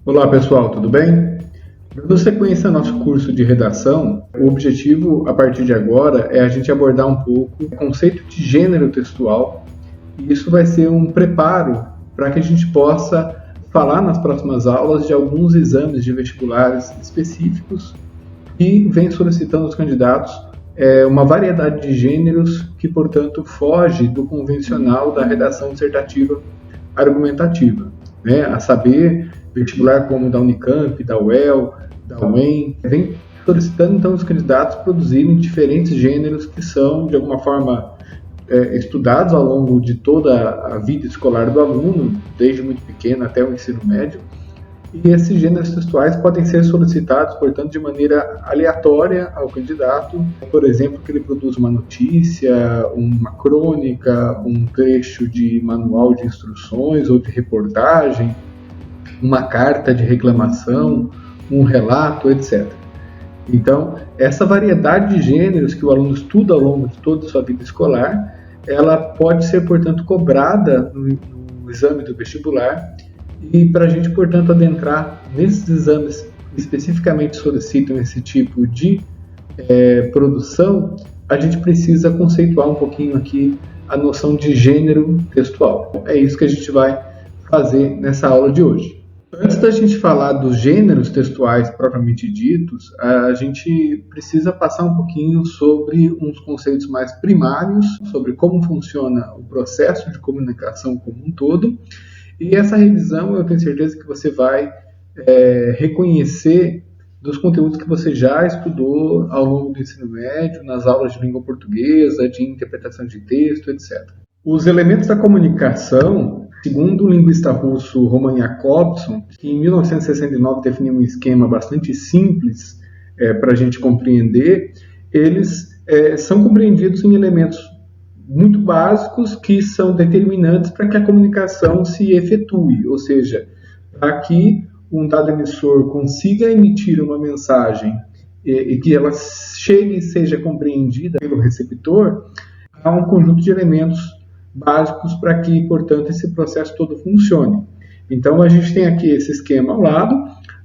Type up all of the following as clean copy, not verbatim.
Olá pessoal, tudo bem? Dando sequência ao nosso curso de redação, o objetivo a partir de agora é a gente abordar um pouco o conceito de gênero textual, e isso vai ser um preparo para que a gente possa falar nas próximas aulas de alguns exames de vestibulares específicos e vem solicitando aos candidatos uma variedade de gêneros que, portanto, foge do convencional da redação dissertativa argumentativa, né? A saber, vestibular como da Unicamp, da UEL, da UEM, vem solicitando então os candidatos produzirem diferentes gêneros que são, de alguma forma, estudados ao longo de toda a vida escolar do aluno, desde muito pequeno até o ensino médio, e esses gêneros textuais podem ser solicitados, portanto, de maneira aleatória ao candidato. Por exemplo, que ele produza uma notícia, uma crônica, um trecho de manual de instruções ou de reportagem, uma carta de reclamação, um relato, etc. Então, essa variedade de gêneros que o aluno estuda ao longo de toda a sua vida escolar, ela pode ser, portanto, cobrada no exame do vestibular. E para a gente, portanto, adentrar nesses exames que especificamente solicitam esse tipo de produção, a gente precisa conceituar um pouquinho aqui a noção de gênero textual. É isso que a gente vai fazer nessa aula de hoje. Antes da gente falar dos gêneros textuais propriamente ditos, a gente precisa passar um pouquinho sobre uns conceitos mais primários, sobre como funciona o processo de comunicação como um todo. E essa revisão, eu tenho certeza que você vai reconhecer dos conteúdos que você já estudou ao longo do ensino médio, nas aulas de língua portuguesa, de interpretação de texto, etc. Os elementos da comunicação, segundo o linguista russo Roman Jakobson, que em 1969 definiu um esquema bastante simples para a gente compreender, eles são compreendidos em elementos muito básicos que são determinantes para que a comunicação se efetue, ou seja, para que um dado emissor consiga emitir uma mensagem e que ela chegue e seja compreendida pelo receptor, há um conjunto de elementos básicos para que, portanto, esse processo todo funcione. Então, a gente tem aqui esse esquema ao lado,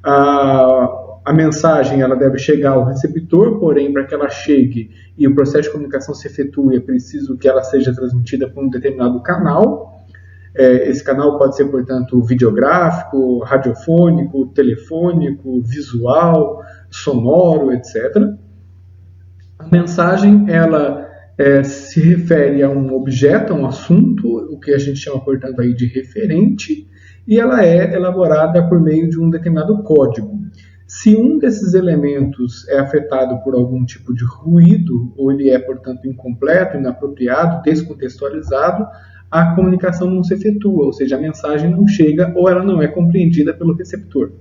a mensagem ela deve chegar ao receptor, porém, para que ela chegue e o processo de comunicação se efetue, é preciso que ela seja transmitida por um determinado canal. Esse canal pode ser, portanto, videográfico, radiofônico, telefônico, visual, sonoro, etc. A mensagem, ela se refere a um objeto, a um assunto, o que a gente chama, portanto, aí de referente, e ela é elaborada por meio de um determinado código. Se um desses elementos é afetado por algum tipo de ruído, ou ele é, portanto, incompleto, inapropriado, descontextualizado, a comunicação não se efetua, ou seja, a mensagem não chega ou ela não é compreendida pelo receptor.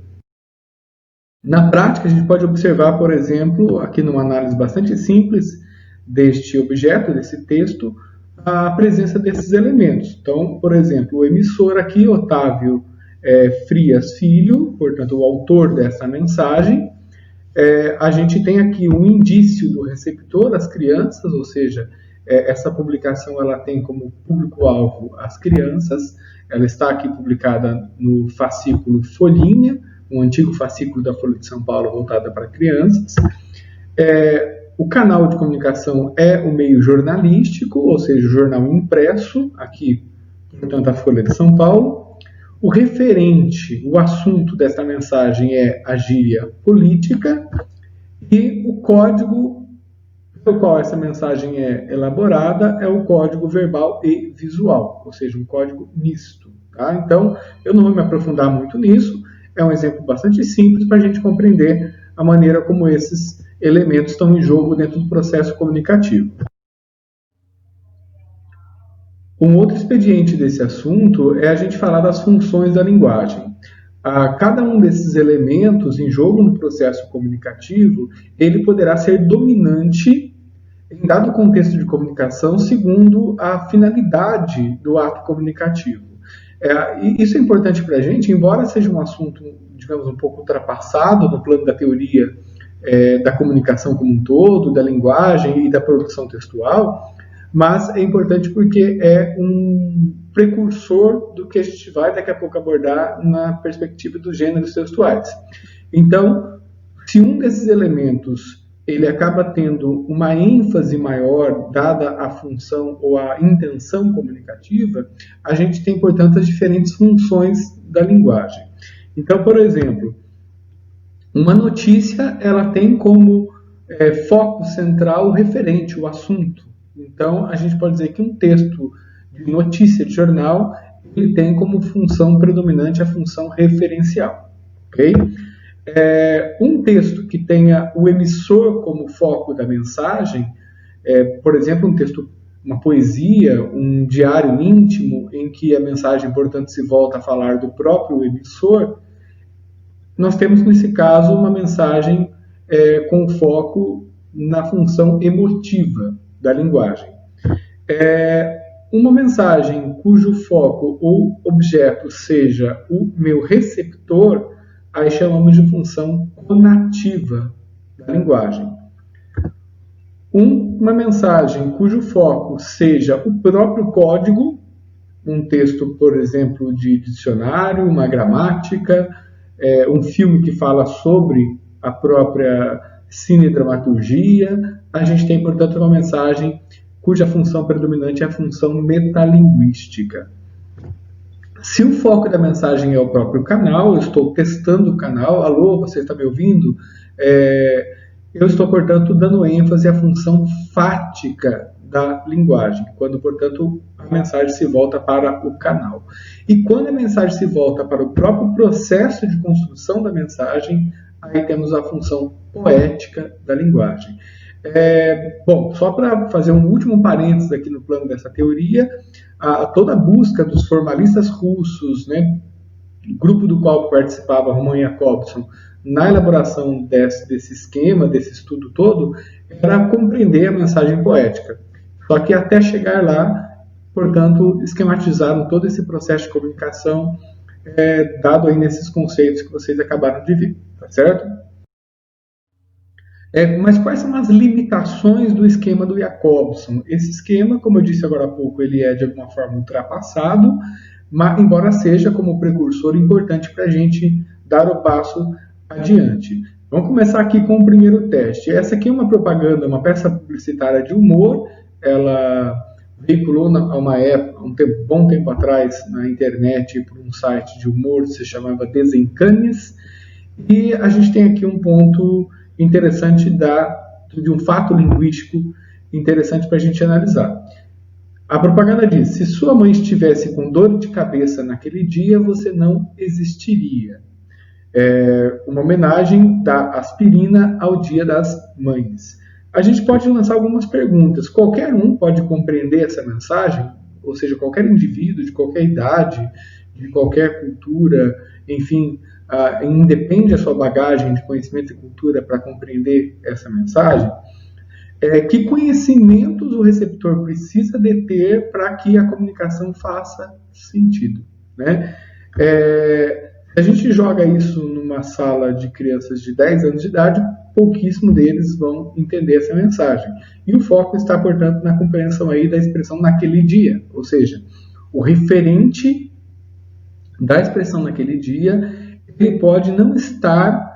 Na prática, a gente pode observar, por exemplo, aqui numa análise bastante simples deste objeto, desse texto, a presença desses elementos. Então, por exemplo, o emissor aqui, Otávio Frias Filho, portanto, o autor dessa mensagem. A gente tem aqui um indício do receptor, as crianças, ou seja, essa publicação ela tem como público-alvo as crianças. Ela está aqui publicada no fascículo Folhinha, um antigo fascículo da Folha de São Paulo voltada para crianças. O canal de comunicação é o meio jornalístico, ou seja, o jornal impresso, aqui, portanto, a Folha de São Paulo. O referente, o assunto dessa mensagem é a gíria política, e o código pelo qual essa mensagem é elaborada é o código verbal e visual, ou seja, um código misto. Tá? Então, eu não vou me aprofundar muito nisso, é um exemplo bastante simples para a gente compreender a maneira como esses elementos estão em jogo dentro do processo comunicativo. Um outro expediente desse assunto é a gente falar das funções da linguagem. Cada um desses elementos em jogo no processo comunicativo, ele poderá ser dominante em dado contexto de comunicação segundo a finalidade do ato comunicativo. E isso é importante para a gente, embora seja um assunto, digamos, um pouco ultrapassado no plano da teoria da comunicação como um todo, da linguagem e da produção textual. mas é importante porque é um precursor do que a gente vai daqui a pouco abordar na perspectiva dos gêneros textuais. Então, se um desses elementos ele acaba tendo uma ênfase maior dada a função ou a intenção comunicativa, a gente tem, portanto, as diferentes funções da linguagem. Então, por exemplo, uma notícia ela tem como foco central o referente, o assunto. Então, a gente pode dizer que um texto de notícia de jornal ele tem como função predominante a função referencial. Ok? Um texto que tenha o emissor como foco da mensagem, por exemplo, um texto, uma poesia, um diário íntimo, em que a mensagem, portanto, se volta a falar do próprio emissor, nós temos, nesse caso, uma mensagem com foco na função emotiva da linguagem. Uma mensagem cujo foco ou objeto seja o meu receptor, aí chamamos de função conativa da linguagem. Uma mensagem cujo foco seja o próprio código, um texto, por exemplo, de dicionário, uma gramática, um filme que fala sobre a própria cinedramaturgia, a gente tem, portanto, uma mensagem cuja função predominante é a função metalinguística. Se o foco da mensagem é o próprio canal, eu estou testando o canal, alô, você está me ouvindo? Eu estou, portanto, dando ênfase à função fática da linguagem, quando, portanto, a mensagem se volta para o canal. E quando a mensagem se volta para o próprio processo de construção da mensagem, aí temos a função poética da linguagem. Bom, só para fazer um último parênteses aqui no plano dessa teoria, toda a busca dos formalistas russos, né, grupo do qual participava Roman Jakobson, na elaboração desse esquema, desse estudo todo, era compreender a mensagem poética. Só que até chegar lá, portanto, esquematizaram todo esse processo de comunicação dado aí nesses conceitos que vocês acabaram de ver, tá certo? Mas quais são as limitações do esquema do Jakobson? Esse esquema, como eu disse agora há pouco, ele é de alguma forma ultrapassado, mas, embora seja como precursor importante para a gente dar o passo adiante. Vamos começar aqui com o primeiro teste. Essa aqui é uma propaganda, uma peça publicitária de humor. Ela veiculou há uma época, bom tempo atrás, na internet, por um site de humor que se chamava Desencanes. E a gente tem aqui um ponto interessante de um fato linguístico interessante para a gente analisar. A propaganda diz: se sua mãe estivesse com dor de cabeça naquele dia, você não existiria. Uma homenagem da aspirina ao Dia das Mães. A gente pode lançar algumas perguntas. Qualquer um pode compreender essa mensagem? Ou seja, qualquer indivíduo de qualquer idade, de qualquer cultura, enfim, independe da sua bagagem de conhecimento e cultura para compreender essa mensagem? Que conhecimentos o receptor precisa de ter para que a comunicação faça sentido, né? A gente joga isso numa sala de crianças de 10 anos de idade, pouquíssimo deles vão entender essa mensagem. E o foco está, portanto, na compreensão aí da expressão naquele dia, ou seja, o referente da expressão naquele dia, ele pode não estar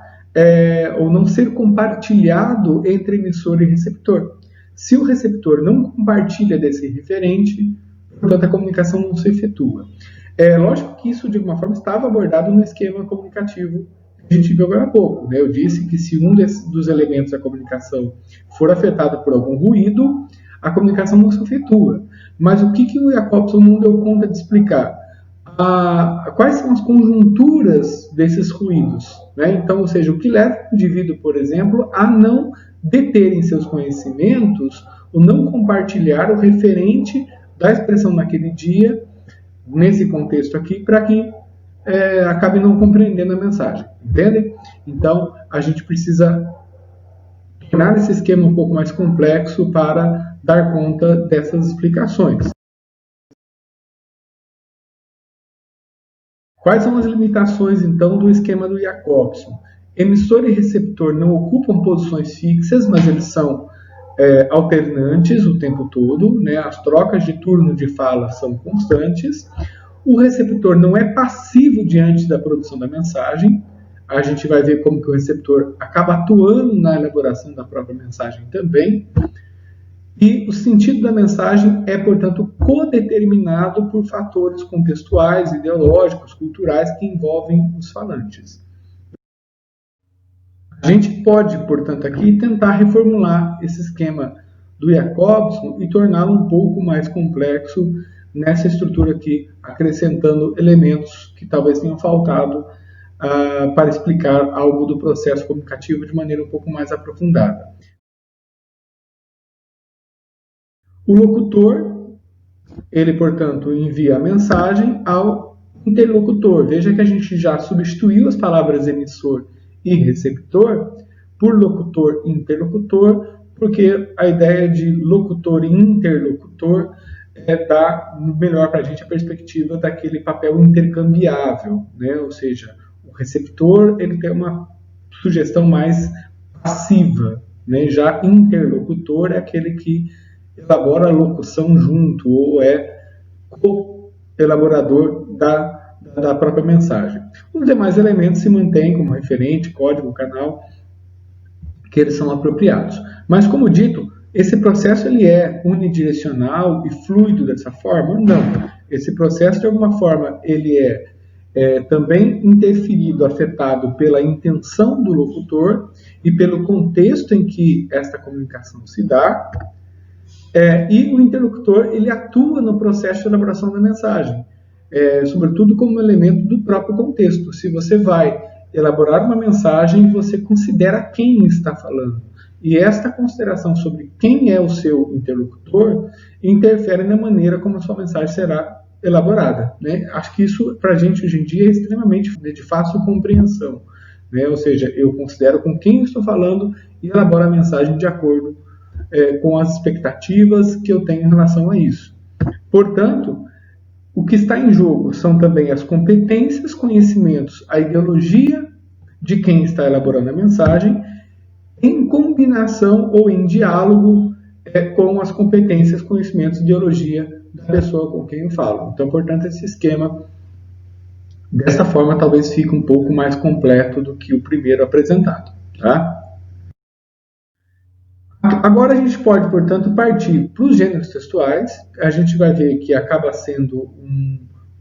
ou não ser compartilhado entre emissor e receptor. Se o receptor não compartilha desse referente, portanto, a comunicação não se efetua. Lógico que isso, de alguma forma, estava abordado no esquema comunicativo que a gente viu agora há pouco, né? Eu disse que se um dos elementos da comunicação for afetado por algum ruído, a comunicação não se efetua. Mas o que o Jakobson não deu conta de explicar? Quais são as conjunturas desses ruídos, né? Então, ou seja, o que leva o indivíduo, por exemplo, a não deter em seus conhecimentos ou não compartilhar o referente da expressão naquele dia, nesse contexto aqui, para que acabe não compreendendo a mensagem, entende? Então, a gente precisa tornar esse esquema um pouco mais complexo para dar conta dessas explicações. Quais são as limitações, então, do esquema do Jakobson? Emissor e receptor não ocupam posições fixas, mas eles são alternantes o tempo todo, né? As trocas de turno de fala são constantes. O receptor não é passivo diante da produção da mensagem. A gente vai ver como que o receptor acaba atuando na elaboração da própria mensagem também. E o sentido da mensagem é, portanto, codeterminado por fatores contextuais, ideológicos, culturais que envolvem os falantes. A gente pode, portanto, aqui tentar reformular esse esquema do Jacobson e torná-lo um pouco mais complexo nessa estrutura aqui, acrescentando elementos que talvez tenham faltado para explicar algo do processo comunicativo de maneira um pouco mais aprofundada. O locutor, ele, portanto, envia a mensagem ao interlocutor. Veja que a gente já substituiu as palavras emissor e receptor por locutor e interlocutor, porque a ideia de locutor e interlocutor dá melhor para a gente a perspectiva daquele papel intercambiável, né? Ou seja, o receptor ele tem uma sugestão mais passiva, né? Já interlocutor é aquele que elabora a locução junto ou é co-elaborador da própria mensagem. Os demais elementos se mantêm como referente, código, canal, que eles são apropriados. Mas, como dito, esse processo ele é unidirecional e fluido dessa forma? Não. Esse processo, de alguma forma, ele é também interferido, afetado pela intenção do locutor e pelo contexto em que esta comunicação se dá. E o interlocutor ele atua no processo de elaboração da mensagem, sobretudo como elemento do próprio contexto. Se você vai elaborar uma mensagem, você considera quem está falando. E esta consideração sobre quem é o seu interlocutor interfere na maneira como a sua mensagem será elaborada, né? Acho que isso, para a gente, hoje em dia, é extremamente de fácil compreensão, né? Ou seja, eu considero com quem eu estou falando e elaboro a mensagem de acordo com as expectativas que eu tenho em relação a isso. Portanto, o que está em jogo são também as competências, conhecimentos, a ideologia de quem está elaborando a mensagem, em combinação ou em diálogo com as competências, conhecimentos e ideologia da pessoa com quem eu falo. Então, portanto, esse esquema, dessa forma, talvez fique um pouco mais completo do que o primeiro apresentado, tá? Agora a gente pode, portanto, partir para os gêneros textuais. A gente vai ver que acaba sendo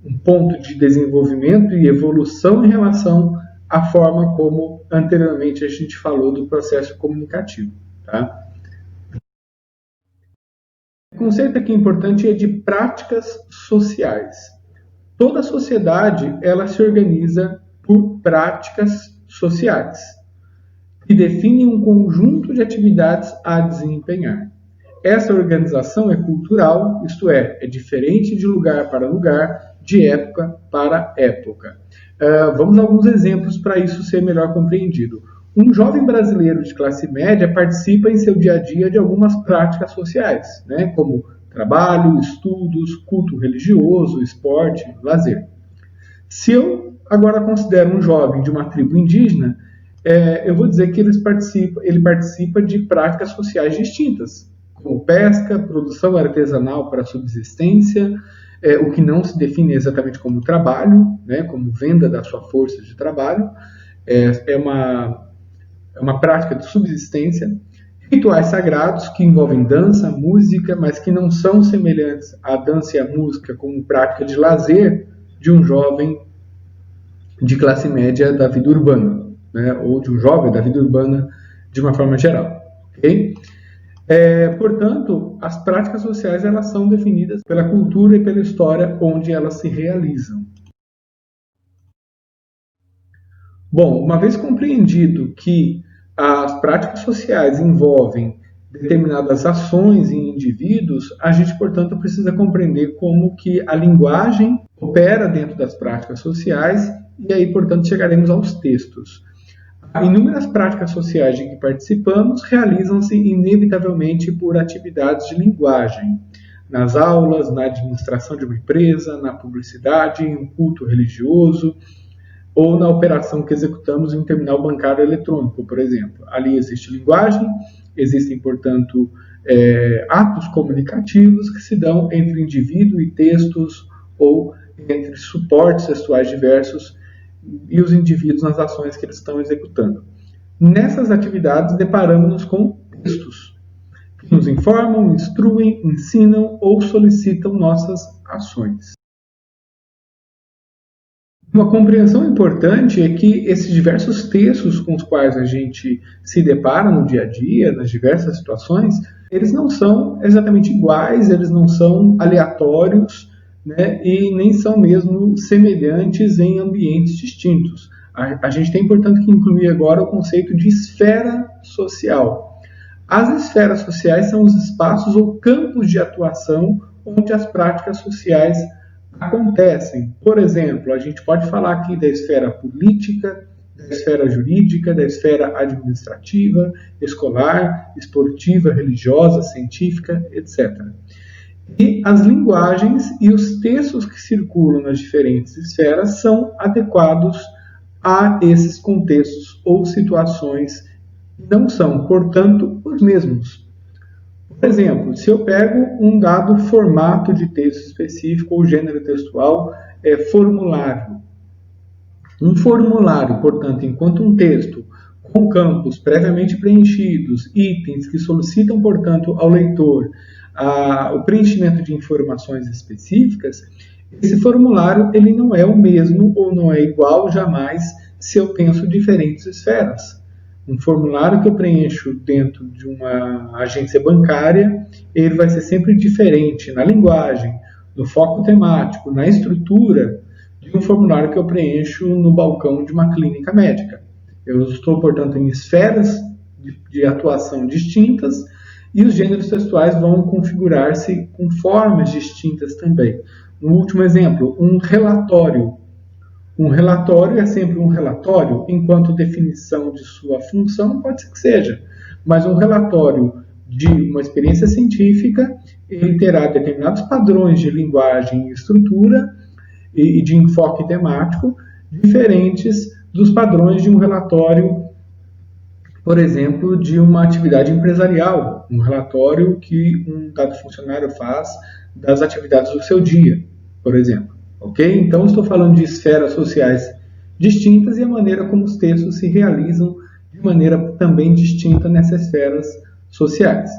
um ponto de desenvolvimento e evolução em relação à forma como anteriormente a gente falou do processo comunicativo. Tá? O conceito aqui importante é de práticas sociais. Toda sociedade ela se organiza por práticas sociais que definem um conjunto de atividades a desempenhar. Essa organização é cultural, isto é diferente de lugar para lugar, de época para época. Vamos a alguns exemplos para isso ser melhor compreendido. Um jovem brasileiro de classe média participa em seu dia a dia de algumas práticas sociais, né, como trabalho, estudos, culto religioso, esporte, lazer. Se eu agora considero um jovem de uma tribo indígena, eu vou dizer que ele participa de práticas sociais distintas, como pesca, produção artesanal para subsistência, o que não se define exatamente como trabalho, né, como venda da sua força de trabalho, é uma prática de subsistência, rituais sagrados que envolvem dança, música, mas que não são semelhantes à dança e à música como prática de lazer de um jovem de classe média da vida urbana. Né, ou de um jovem da vida urbana de uma forma geral. Okay? Portanto, as práticas sociais elas são definidas pela cultura e pela história onde elas se realizam. Bom, uma vez compreendido que as práticas sociais envolvem determinadas ações em indivíduos, a gente, portanto, precisa compreender como que a linguagem opera dentro das práticas sociais e aí, portanto, chegaremos aos textos. Inúmeras práticas sociais de que participamos realizam-se inevitavelmente por atividades de linguagem, nas aulas, na administração de uma empresa, na publicidade, em um culto religioso, ou na operação que executamos em um terminal bancário eletrônico, por exemplo. Ali existe linguagem, existem, portanto, atos comunicativos que se dão entre indivíduo e textos ou entre suportes textuais diversos e os indivíduos nas ações que eles estão executando. Nessas atividades, deparamos-nos com textos que nos informam, instruem, ensinam ou solicitam nossas ações. Uma compreensão importante é que esses diversos textos com os quais a gente se depara no dia a dia, nas diversas situações, eles não são exatamente iguais, eles não são aleatórios, né, e nem são mesmo semelhantes em ambientes distintos. A gente tem, portanto, que incluir agora o conceito de esfera social. As esferas sociais são os espaços ou campos de atuação onde as práticas sociais acontecem. Por exemplo, a gente pode falar aqui da esfera política, da esfera jurídica, da esfera administrativa, escolar, esportiva, religiosa, científica, etc. E as linguagens e os textos que circulam nas diferentes esferas são adequados a esses contextos ou situações que não são, portanto, os mesmos. Por exemplo, se eu pego um dado formato de texto específico ou gênero textual, formulário. Um formulário, portanto, enquanto um texto com campos previamente preenchidos, itens que solicitam, portanto, ao leitor o preenchimento de informações específicas, esse formulário ele não é o mesmo ou não é igual jamais se eu penso diferentes esferas. Um formulário que eu preencho dentro de uma agência bancária, ele vai ser sempre diferente na linguagem, no foco temático, na estrutura, de um formulário que eu preencho no balcão de uma clínica médica. Eu estou, portanto, em esferas de atuação distintas e os gêneros textuais vão configurar-se com formas distintas também. Um último exemplo, um relatório. Um relatório é sempre um relatório, enquanto definição de sua função pode ser que seja, mas um relatório de uma experiência científica, ele terá determinados padrões de linguagem e estrutura e de enfoque temático diferentes dos padrões de um relatório, por exemplo, de uma atividade empresarial, um relatório que um dado funcionário faz das atividades do seu dia, por exemplo. Ok? Então, estou falando de esferas sociais distintas e a maneira como os textos se realizam de maneira também distinta nessas esferas sociais.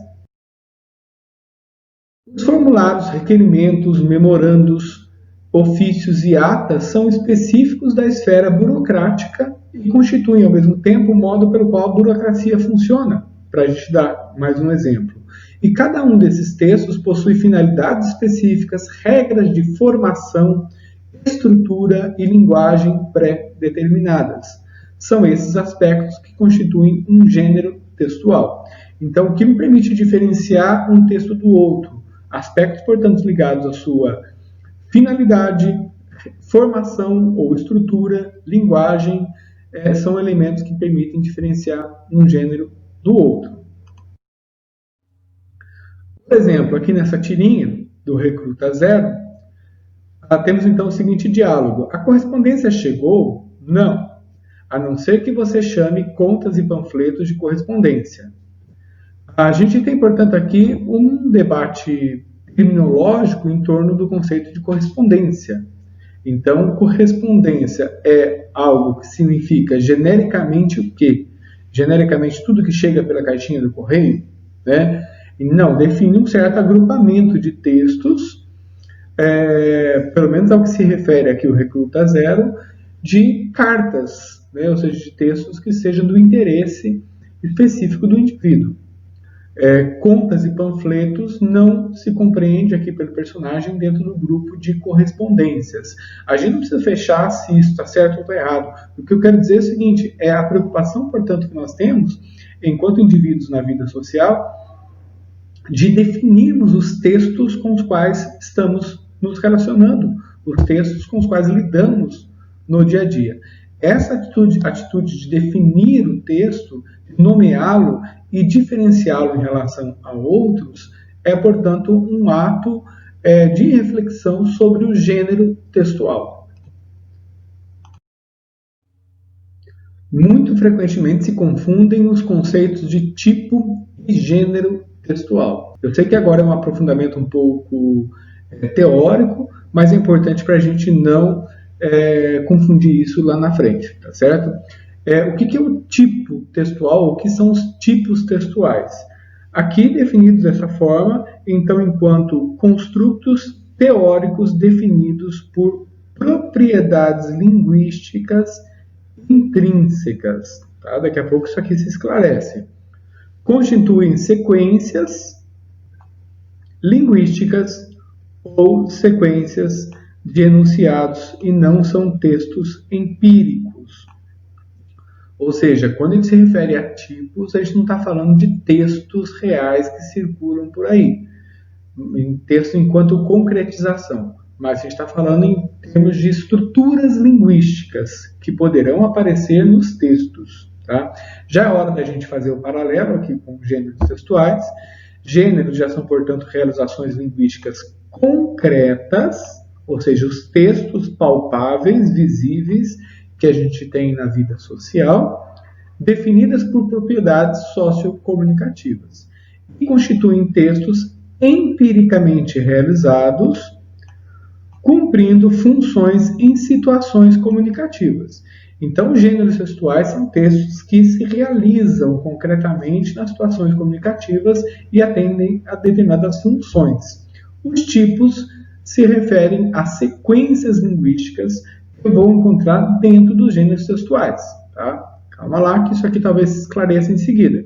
Os formulários, requerimentos, memorandos, ofícios e atas são específicos da esfera burocrática e constituem, ao mesmo tempo, o modo pelo qual a burocracia funciona, para a gente dar mais um exemplo. E cada um desses textos possui finalidades específicas, regras de formação, estrutura e linguagem pré-determinadas. São esses aspectos que constituem um gênero textual. Então, o que me permite diferenciar um texto do outro? Aspectos, portanto, ligados à sua finalidade, formação ou estrutura, linguagem, são elementos que permitem diferenciar um gênero do outro. Por exemplo, aqui nessa tirinha do Recruta Zero, temos então o seguinte diálogo. A correspondência chegou? Não. A não ser que você chame contas e panfletos de correspondência. A gente tem, portanto, aqui um debate criminológico em torno do conceito de correspondência. Então, correspondência é algo que significa genericamente o quê? Genericamente tudo que chega pela caixinha do correio, né? E não, define um certo agrupamento de textos, pelo menos ao que se refere aqui o Recruta Zero, de cartas, né? Ou seja, de textos que sejam do interesse específico do indivíduo. Contas e panfletos não se compreende aqui pelo personagem dentro do grupo de correspondências. A gente não precisa fechar se isso está certo ou está errado. O que eu quero dizer é o seguinte, é a preocupação, portanto, que nós temos, enquanto indivíduos na vida social, de definirmos os textos com os quais estamos nos relacionando, os textos com os quais lidamos no dia a dia. Essa atitude de definir o texto, nomeá-lo e diferenciá-lo em relação a outros, é, portanto, um ato de reflexão sobre o gênero textual. muito frequentemente se confundem os conceitos de tipo e gênero textual. Eu sei que agora é um aprofundamento um pouco teórico, mas é importante para a gente não confundir isso lá na frente, tá certo? O que é o tipo textual? O que são os tipos textuais? Aqui definidos dessa forma, então, enquanto construtos teóricos definidos por propriedades linguísticas intrínsecas. Tá? Daqui a pouco isso aqui se esclarece. Constituem sequências linguísticas ou sequências de enunciados e não são textos empíricos. Ou seja, quando a gente se refere a tipos, a gente não está falando de textos reais que circulam por aí, em texto enquanto concretização, mas a gente está falando em termos de estruturas linguísticas que poderão aparecer nos textos. Tá? Já é hora da gente fazer o paralelo aqui com gêneros textuais. Gêneros já são, portanto, realizações linguísticas concretas, ou seja, os textos palpáveis, visíveis, que a gente tem na vida social, definidas por propriedades sociocomunicativas, e constituem textos empiricamente realizados, cumprindo funções em situações comunicativas. Então, gêneros textuais são textos que se realizam concretamente nas situações comunicativas e atendem a determinadas funções. Os tipos se referem a sequências linguísticas que eu vou encontrar dentro dos gêneros textuais. Tá? Calma lá, que isso aqui talvez se esclareça em seguida.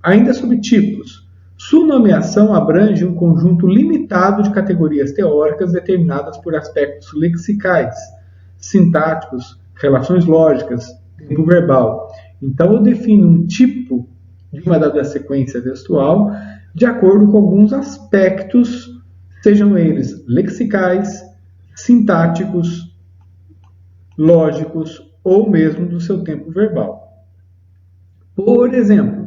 Ainda sobre tipos. Sua nomeação abrange um conjunto limitado de categorias teóricas determinadas por aspectos lexicais, sintáticos, relações lógicas, tempo verbal. Então, eu defino um tipo de uma dada sequência textual de acordo com alguns aspectos, sejam eles lexicais, sintáticos, lógicos ou mesmo do seu tempo verbal. Por exemplo,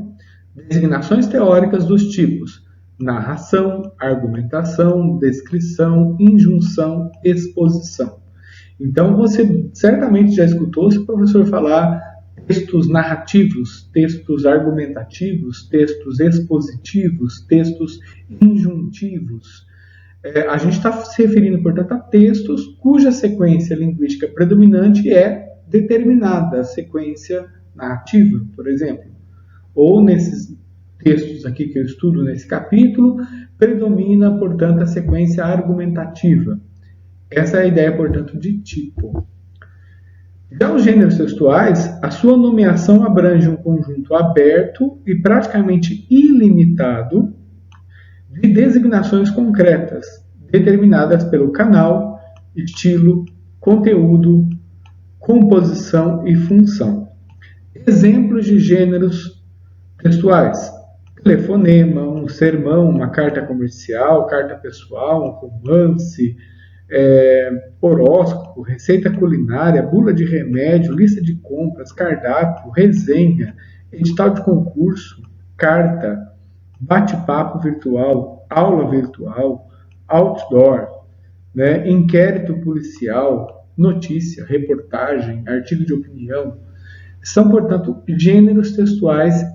designações teóricas dos tipos narração, argumentação, descrição, injunção, exposição. Então, você certamente já escutou o professor falar textos narrativos, textos argumentativos, textos expositivos, textos injuntivos. A gente está se referindo, portanto, a textos cuja sequência linguística predominante é determinada, a sequência narrativa, por exemplo. Ou nesses textos aqui que eu estudo nesse capítulo, predomina, portanto, a sequência argumentativa. Essa é a ideia, portanto, de tipo. Já os gêneros textuais, a sua nomeação abrange um conjunto aberto e praticamente ilimitado de designações concretas, determinadas pelo canal, estilo, conteúdo, composição e função. Exemplos de gêneros textuais: telefonema, um sermão, uma carta comercial, carta pessoal, um romance, horóscopo, receita culinária, bula de remédio, lista de compras, cardápio, resenha, edital de concurso, carta, bate-papo virtual, aula virtual, outdoor, inquérito policial, notícia, reportagem, artigo de opinião. São, portanto, gêneros textuais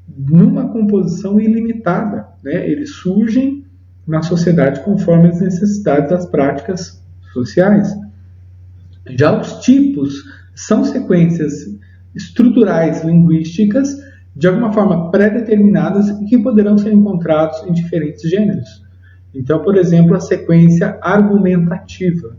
numa composição ilimitada. Eles surgem na sociedade conforme as necessidades das práticas sociais. Já os tipos são sequências estruturais linguísticas de alguma forma pré-determinadas e que poderão ser encontrados em diferentes gêneros. Então, por exemplo, a sequência argumentativa.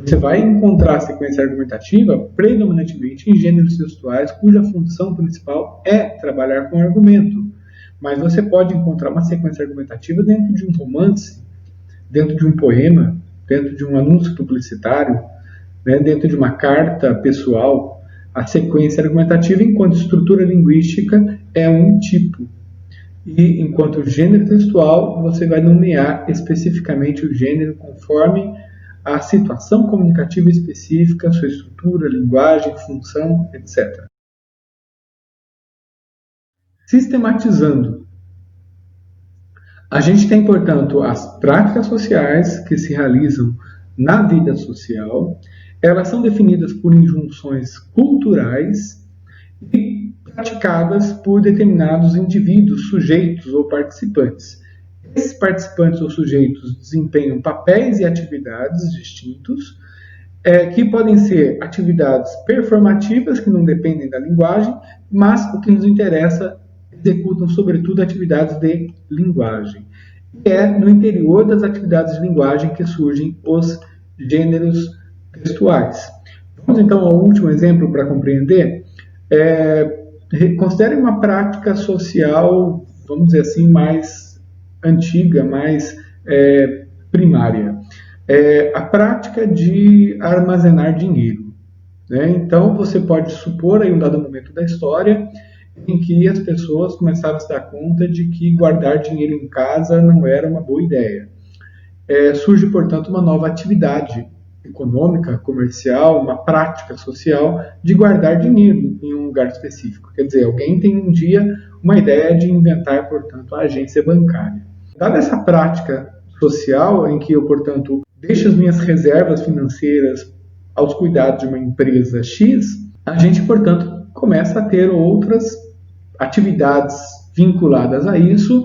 Você vai encontrar a sequência argumentativa predominantemente em gêneros textuais cuja função principal é trabalhar com argumento. Mas você pode encontrar uma sequência argumentativa dentro de um romance, dentro de um poema, dentro de um anúncio publicitário, dentro de uma carta pessoal. A sequência argumentativa, enquanto estrutura linguística, é um tipo. E, enquanto gênero textual, você vai nomear especificamente o gênero conforme a situação comunicativa específica, sua estrutura, linguagem, função, etc. Sistematizando. A gente tem, portanto, as práticas sociais que se realizam na vida social. Elas são definidas por injunções culturais e praticadas por determinados indivíduos, sujeitos ou participantes. Esses participantes ou sujeitos desempenham papéis e atividades distintos, que podem ser atividades performativas, que não dependem da linguagem, mas o que nos interessa, executam sobretudo atividades de linguagem. E é no interior das atividades de linguagem que surgem os gêneros textuais. Vamos então ao último exemplo para compreender. Considere uma prática social, vamos dizer assim, mais antiga, mais primária. A prática de armazenar dinheiro, né? Então, você pode supor aí um dado momento da história em que as pessoas começaram a se dar conta de que guardar dinheiro em casa não era uma boa ideia. Surge, portanto, uma nova atividade econômica, comercial, uma prática social de guardar dinheiro em um lugar específico. Quer dizer, alguém tem um dia uma ideia de inventar, portanto, a agência bancária. Dada essa prática social em que eu, portanto, deixo as minhas reservas financeiras aos cuidados de uma empresa X, a gente, portanto, começa a ter outras atividades vinculadas a isso,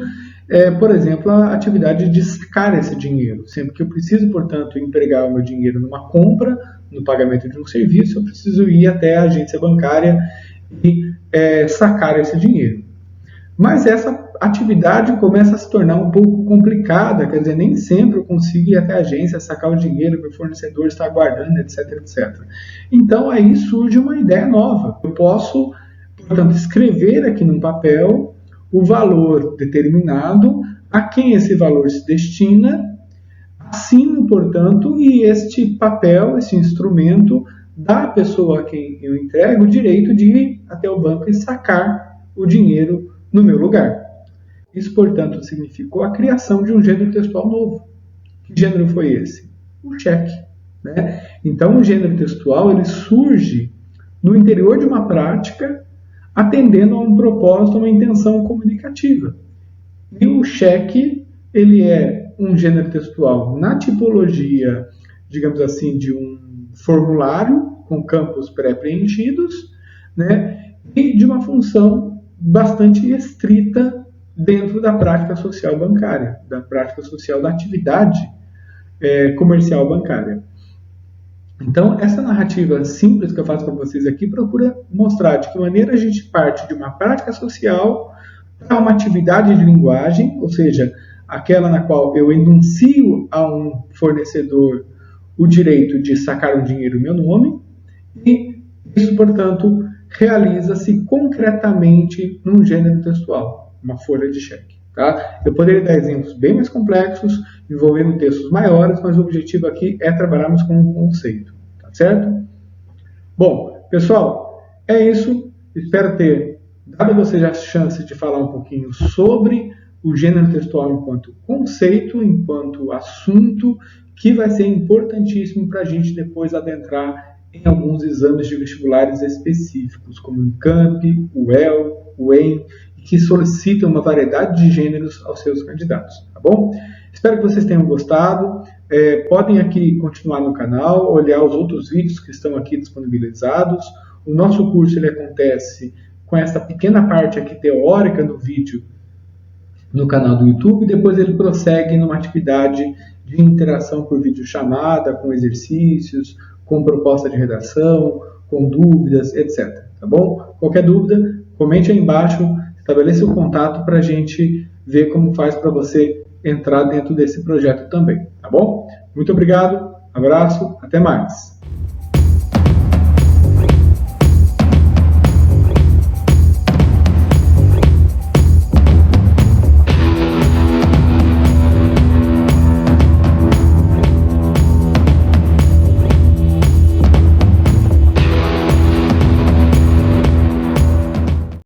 por exemplo, a atividade de sacar esse dinheiro. Sempre que eu preciso, portanto, empregar o meu dinheiro numa compra, no pagamento de um serviço, eu preciso ir até a agência bancária e sacar esse dinheiro. Mas essa atividade começa a se tornar um pouco complicada, quer dizer, nem sempre eu consigo ir até a agência, sacar o dinheiro que o fornecedor está guardando, etc, etc. Então, aí surge uma ideia nova. Eu posso, portanto, escrever aqui num papel o valor determinado, a quem esse valor se destina, assino, portanto, e este papel, esse instrumento, dá à pessoa a quem eu entrego o direito de ir até o banco e sacar o dinheiro no meu lugar. Isso, portanto, significou a criação de um gênero textual novo. Que gênero foi esse? O cheque, né? Então, o gênero textual ele surge no interior de uma prática, atendendo a um propósito, a uma intenção comunicativa. E o cheque ele é um gênero textual na tipologia, digamos assim, de um formulário com campos pré-preenchidos, né? E de uma função bastante estrita dentro da prática social bancária, da prática social da atividade comercial bancária. Então, essa narrativa simples que eu faço para vocês aqui procura mostrar de que maneira a gente parte de uma prática social para uma atividade de linguagem, ou seja, aquela na qual eu enuncio a um fornecedor o direito de sacar um dinheiro em meu nome, e isso, portanto, realiza-se concretamente num gênero textual, uma folha de cheque. Tá? Eu poderia dar exemplos bem mais complexos, envolvendo textos maiores, mas o objetivo aqui é trabalharmos com um conceito. Tá certo? Bom, pessoal, é isso. Espero ter dado a vocês a chance de falar um pouquinho sobre o gênero textual enquanto conceito, enquanto assunto, que vai ser importantíssimo para a gente depois adentrar em alguns exames de vestibulares específicos, como o INCAMP, o UEL, o EN, que solicitam uma variedade de gêneros aos seus candidatos, tá bom? Espero que vocês tenham gostado. Podem aqui continuar no canal, olhar os outros vídeos que estão aqui disponibilizados. O nosso curso ele acontece com essa pequena parte aqui teórica do vídeo no canal do YouTube, depois ele prossegue numa atividade de interação por videochamada, com exercícios, com proposta de redação, com dúvidas, etc. Tá bom? Qualquer dúvida, comente aí embaixo, estabeleça o contato para a gente ver como faz para você entrar dentro desse projeto também, tá bom? Muito obrigado, abraço, até mais!